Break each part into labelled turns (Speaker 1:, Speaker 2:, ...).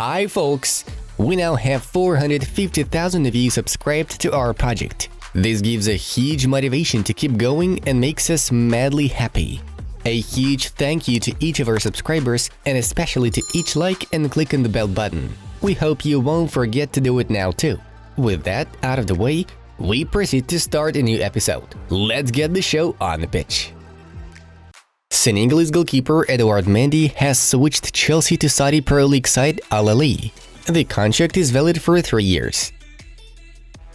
Speaker 1: Hi folks! We now have 450,000 of you subscribed to our project. This gives a huge motivation to keep going and makes us madly happy. A huge thank you to each of our subscribers and especially to each like and click on the bell button. We hope you won't forget to do it now too. With that out of the way, we proceed to start a new episode. Let's get the show on the pitch. Senegalese goalkeeper Edouard Mendy has switched Chelsea to Saudi Pro League side Al Ahly. The contract is valid for 3 years.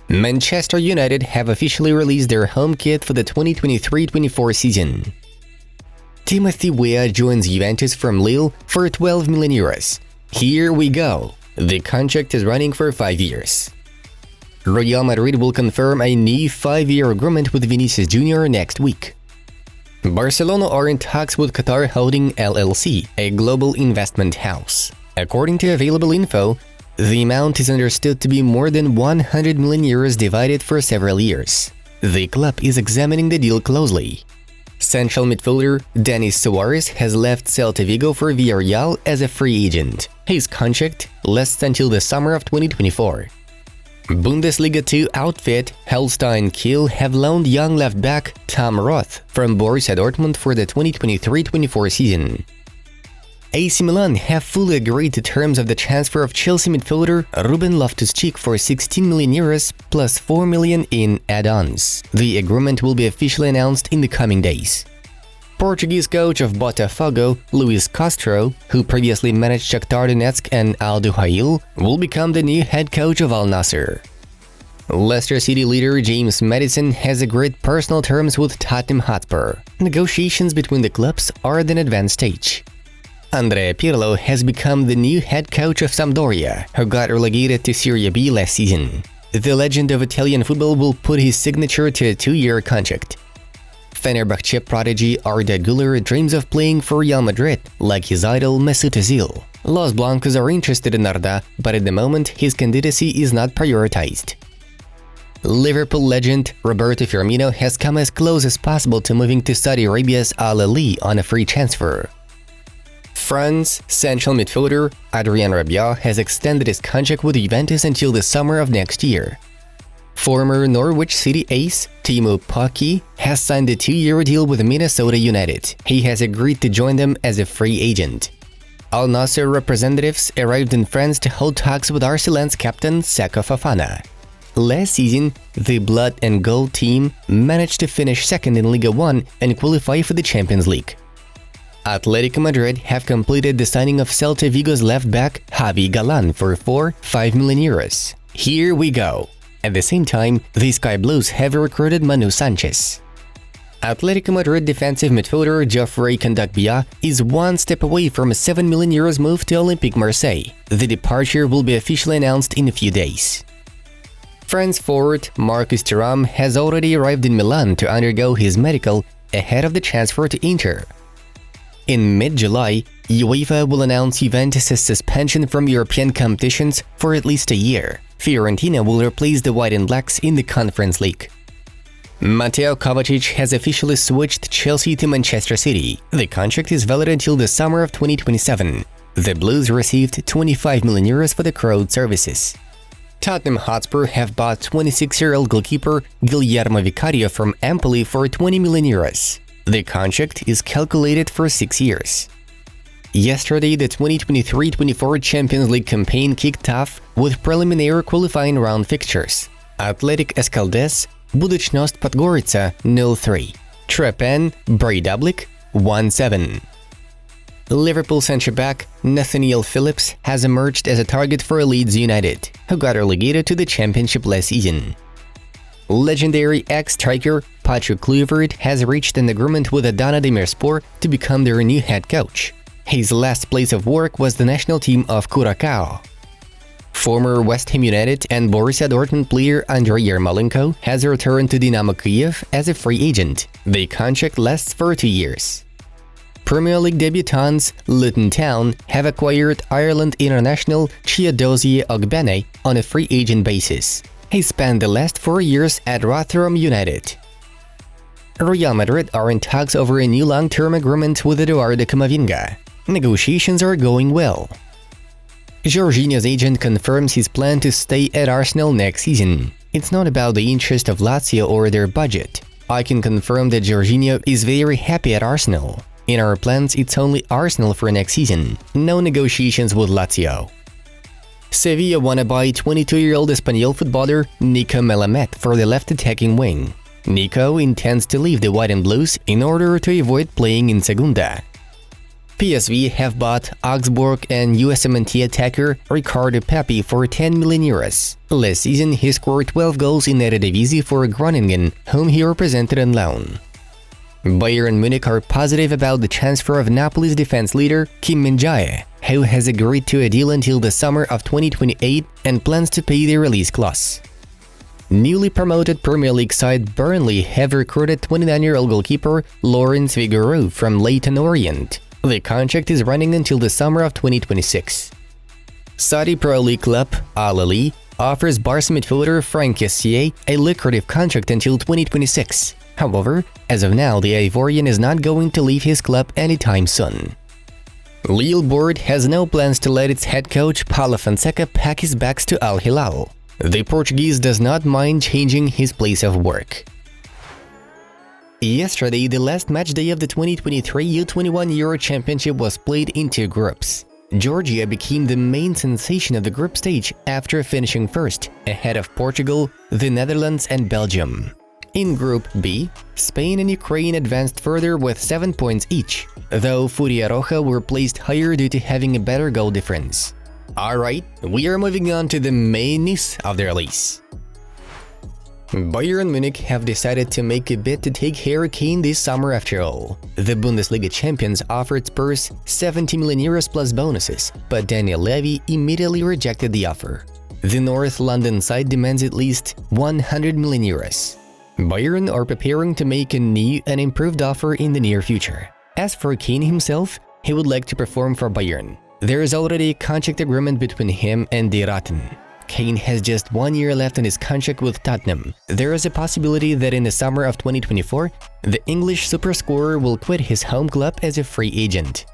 Speaker 1: Manchester United have officially released their home kit for the 2023-24 season. Timothy Weah joins Juventus from Lille for 12 million euros. Here we go. The contract is running for 5 years. Real Madrid will confirm a new 5-year agreement with Vinicius Jr. next week. Barcelona are in talks with Qatar Holding LLC, a global investment house. According to available info, the amount is understood to be more than 100 million euros divided for several years. The club is examining the deal closely. Central midfielder Denis Suarez has left Celta Vigo for Villarreal as a free agent. His contract lasts until the summer of 2024. Bundesliga 2 outfit Holstein Kiel have loaned young left-back Tom Roth from Borussia Dortmund for the 2023-24 season. AC Milan have fully agreed to terms of the transfer of Chelsea midfielder Ruben Loftus-Cheek for 16 million euros plus 4 million in add-ons. The agreement will be officially announced in the coming days. Portuguese coach of Botafogo, Luis Castro, who previously managed Shakhtar Donetsk and Al Duhail, will become the new head coach of Al Nassr. Leicester City leader James Maddison has agreed personal terms with Tottenham Hotspur. Negotiations between the clubs are at an advanced stage. Andrea Pirlo has become the new head coach of Sampdoria, who got relegated to Serie B last season. The legend of Italian football will put his signature to a 2-year contract. Fenerbahce prodigy Arda Güler dreams of playing for Real Madrid, like his idol Mesut Özil. Los Blancos are interested in Arda, but at the moment his candidacy is not prioritized. Liverpool legend Roberto Firmino has come as close as possible to moving to Saudi Arabia's Al Ahly on a free transfer. France central midfielder Adrien Rabiot has extended his contract with Juventus until the summer of next year. Former Norwich City ace Timo Pukki has signed a 2-year deal with Minnesota United. He has agreed to join them as a free agent. Al Nassr representatives arrived in France to hold talks with Arsenal's captain Seko Fofana. Last season, the Blood and Gold team managed to finish second in Liga 1 and qualify for the Champions League. Atletico Madrid have completed the signing of Celta Vigo's left-back Javi Galan for 5 million euros. Here we go. At the same time, the Sky Blues have recruited Manu Sanchez. Atletico Madrid defensive midfielder Geoffrey Kondogbia is one step away from a 7 million euros move to Olympique Marseille. The departure will be officially announced in a few days. France forward Marcus Thuram has already arrived in Milan to undergo his medical ahead of the transfer to Inter. In mid-July, UEFA will announce Juventus' suspension from European competitions for at least a year. Fiorentina will replace the White and Blacks in the Conference League. Mateo Kovacic has officially switched Chelsea to Manchester City. The contract is valid until the summer of 2027. The Blues received 25 million euros for the crowd services. Tottenham Hotspur have bought 26-year-old goalkeeper Guillermo Vicario from Empoli for 20 million euros. The contract is calculated for 6 years. Yesterday, the 2023-24 Champions League campaign kicked off with preliminary qualifying round fixtures. Athletic Escaldes, Budućnost Podgorica 0-3, Trepen Breidablik 1-7. Liverpool centre-back Nathaniel Phillips has emerged as a target for Leeds United, who got relegated to the Championship last season. Legendary ex-striker Patrick Kluivert has reached an agreement with Adana Demirspor to become their new head coach. His last place of work was the national team of Curaçao. Former West Ham United and Borussia Dortmund player Andrei Yarmolenko has returned to Dynamo Kyiv as a free agent. The contract lasts for 2 years. Premier League debutants Luton Town have acquired Ireland international Chiedozie Ogbene on a free agent basis. He spent the last 4 years at Rotherham United. Real Madrid are in talks over a new long-term agreement with Eduardo Camavinga. Negotiations are going well. Jorginho's agent confirms his plan to stay at Arsenal next season. It's not about the interest of Lazio or their budget. I can confirm that Jorginho is very happy at Arsenal. In our plans, it's only Arsenal for next season. No negotiations with Lazio. Sevilla want to buy 22-year-old Espanyol footballer Nico Melamed for the left attacking wing. Nico intends to leave the White and Blues in order to avoid playing in Segunda. PSV have bought Augsburg and USMNT attacker Ricardo Pepi for 10 million euros. Last season, he scored 12 goals in Eredivisie for Groningen, whom he represented on loan. Bayern Munich are positive about the transfer of Napoli's defense leader Kim Min-jae, who has agreed to a deal until the summer of 2028 and plans to pay the release clause. Newly promoted Premier League side Burnley have recruited 29-year-old goalkeeper Lawrence Vigouroux from Leyton Orient. The contract is running until the summer of 2026. Saudi Pro League club Al Ahly offers Barca midfielder Franck Kessié a lucrative contract until 2026. However, as of now, the Ivorian is not going to leave his club anytime soon. Lille board has no plans to let its head coach Paulo Fonseca pack his bags to Al Hilal. The Portuguese does not mind changing his place of work. Yesterday, the last match day of the 2023 U21 Euro Championship was played in two groups. Georgia became the main sensation of the group stage after finishing first, ahead of Portugal, the Netherlands and Belgium. In Group B, Spain and Ukraine advanced further with 7 points each, though Furia Roja were placed higher due to having a better goal difference. Alright, we are moving on to the main news of the release. Bayern Munich have decided to make a bid to take Harry Kane this summer after all. The Bundesliga champions offered Spurs 70 million euros plus bonuses, but Daniel Levy immediately rejected the offer. The North London side demands at least 100 million euros. Bayern are preparing to make a new and improved offer in the near future. As for Kane himself, he would like to perform for Bayern. There is already a contract agreement between him and De Ratten. Kane has just 1 year left on his contract with Tottenham. There is a possibility that in the summer of 2024, the English superscorer will quit his home club as a free agent.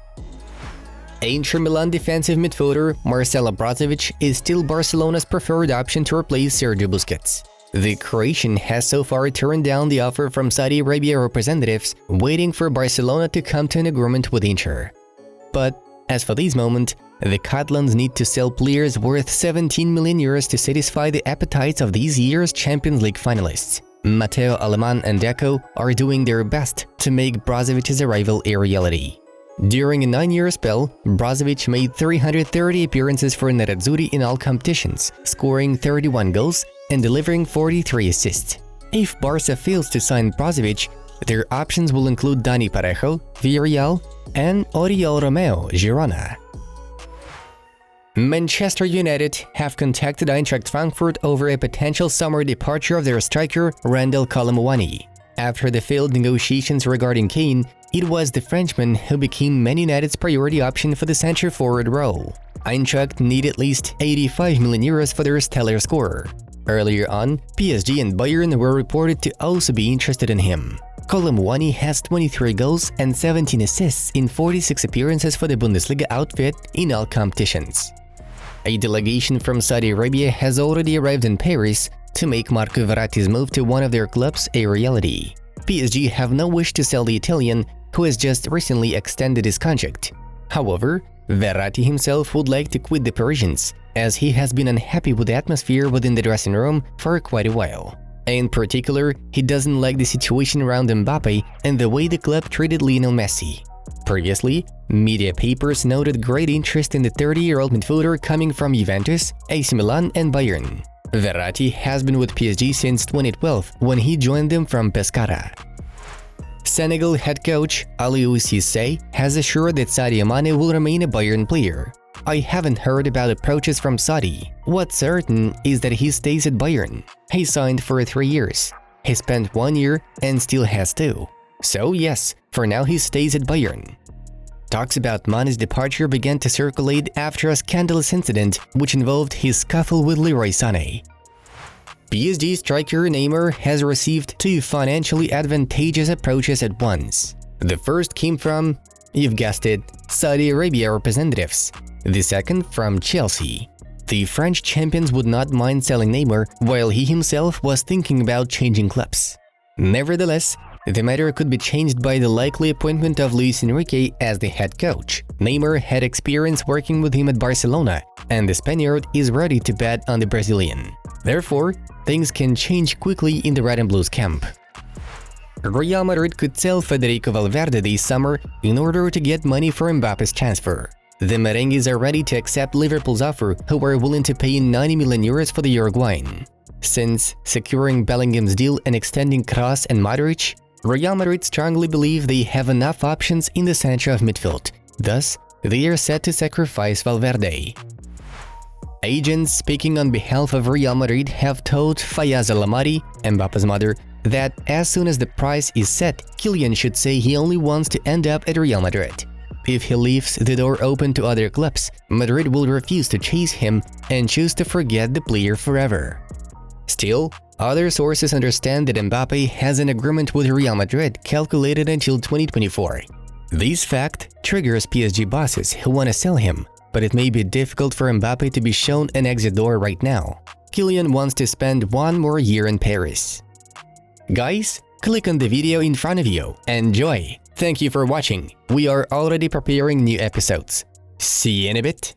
Speaker 1: Inter Milan defensive midfielder Marcelo Brozovic is still Barcelona's preferred option to replace Sergio Busquets. The Croatian has so far turned down the offer from Saudi Arabia representatives, waiting for Barcelona to come to an agreement with Inter. But as for this moment, the Catalans need to sell players worth 17 million euros to satisfy the appetites of this year's Champions League finalists. Mateo Alemán and Deco are doing their best to make Brozovic's arrival a reality. During a 9-year spell, Brozovic made 330 appearances for Nerazzurri in all competitions, scoring 31 goals and delivering 43 assists. If Barca fails to sign Brozovic, their options will include Dani Parejo, Villarreal, and Oriol Romeo, Girona. Manchester United have contacted Eintracht Frankfurt over a potential summer departure of their striker Randal Kolo Muani. After the failed negotiations regarding Kane, it was the Frenchman who became Man United's priority option for the centre-forward role. Eintracht need at least 85 million euros for their stellar scorer. Earlier on, PSG and Bayern were reported to also be interested in him. Kolo Muani has 23 goals and 17 assists in 46 appearances for the Bundesliga outfit in all competitions. A delegation from Saudi Arabia has already arrived in Paris to make Marco Verratti's move to one of their clubs a reality. PSG have no wish to sell the Italian, who has just recently extended his contract. However, Verratti himself would like to quit the Parisians, as he has been unhappy with the atmosphere within the dressing room for quite a while. In particular, he doesn't like the situation around Mbappe and the way the club treated Lionel Messi. Previously, media papers noted great interest in the 30-year-old midfielder coming from Juventus, AC Milan and Bayern. Verratti has been with PSG since 2012, when he joined them from Pescara. Senegal head coach Aliou Cissé has assured that Sadio Mane will remain a Bayern player. I haven't heard about approaches from Saudi. What's certain is that he stays at Bayern. He signed for 3 years. He spent 1 year and still has 2. So yes, for now he stays at Bayern. Talks about Mane's departure began to circulate after a scandalous incident which involved his scuffle with Leroy Sané. PSG striker Neymar has received 2 financially advantageous approaches at once. The first came from You've guessed it, Saudi Arabia representatives. The second from Chelsea. The French champions would not mind selling Neymar while he himself was thinking about changing clubs. Nevertheless, the matter could be changed by the likely appointment of Luis Enrique as the head coach. Neymar had experience working with him at Barcelona, and the Spaniard is ready to bet on the Brazilian. Therefore, things can change quickly in the Red and Blues camp. Real Madrid could sell Federico Valverde this summer in order to get money for Mbappe's transfer. The Merengues are ready to accept Liverpool's offer, who are willing to pay 90 million euros for the Uruguayan. Since securing Bellingham's deal and extending Kroos and Modric, Real Madrid strongly believe they have enough options in the center of midfield. Thus, they are set to sacrifice Valverde. Agents speaking on behalf of Real Madrid have told Fayez El Amadi, Mbappe's mother, that as soon as the price is set, Kylian should say he only wants to end up at Real Madrid. If he leaves the door open to other clubs, Madrid will refuse to chase him and choose to forget the player forever. Still, other sources understand that Mbappe has an agreement with Real Madrid calculated until 2024. This fact triggers PSG bosses who want to sell him, but it may be difficult for Mbappe to be shown an exit door right now. Kylian wants to spend one more year in Paris. Guys, click on the video in front of you and enjoy! Thank you for watching. We are already preparing new episodes. See you in a bit.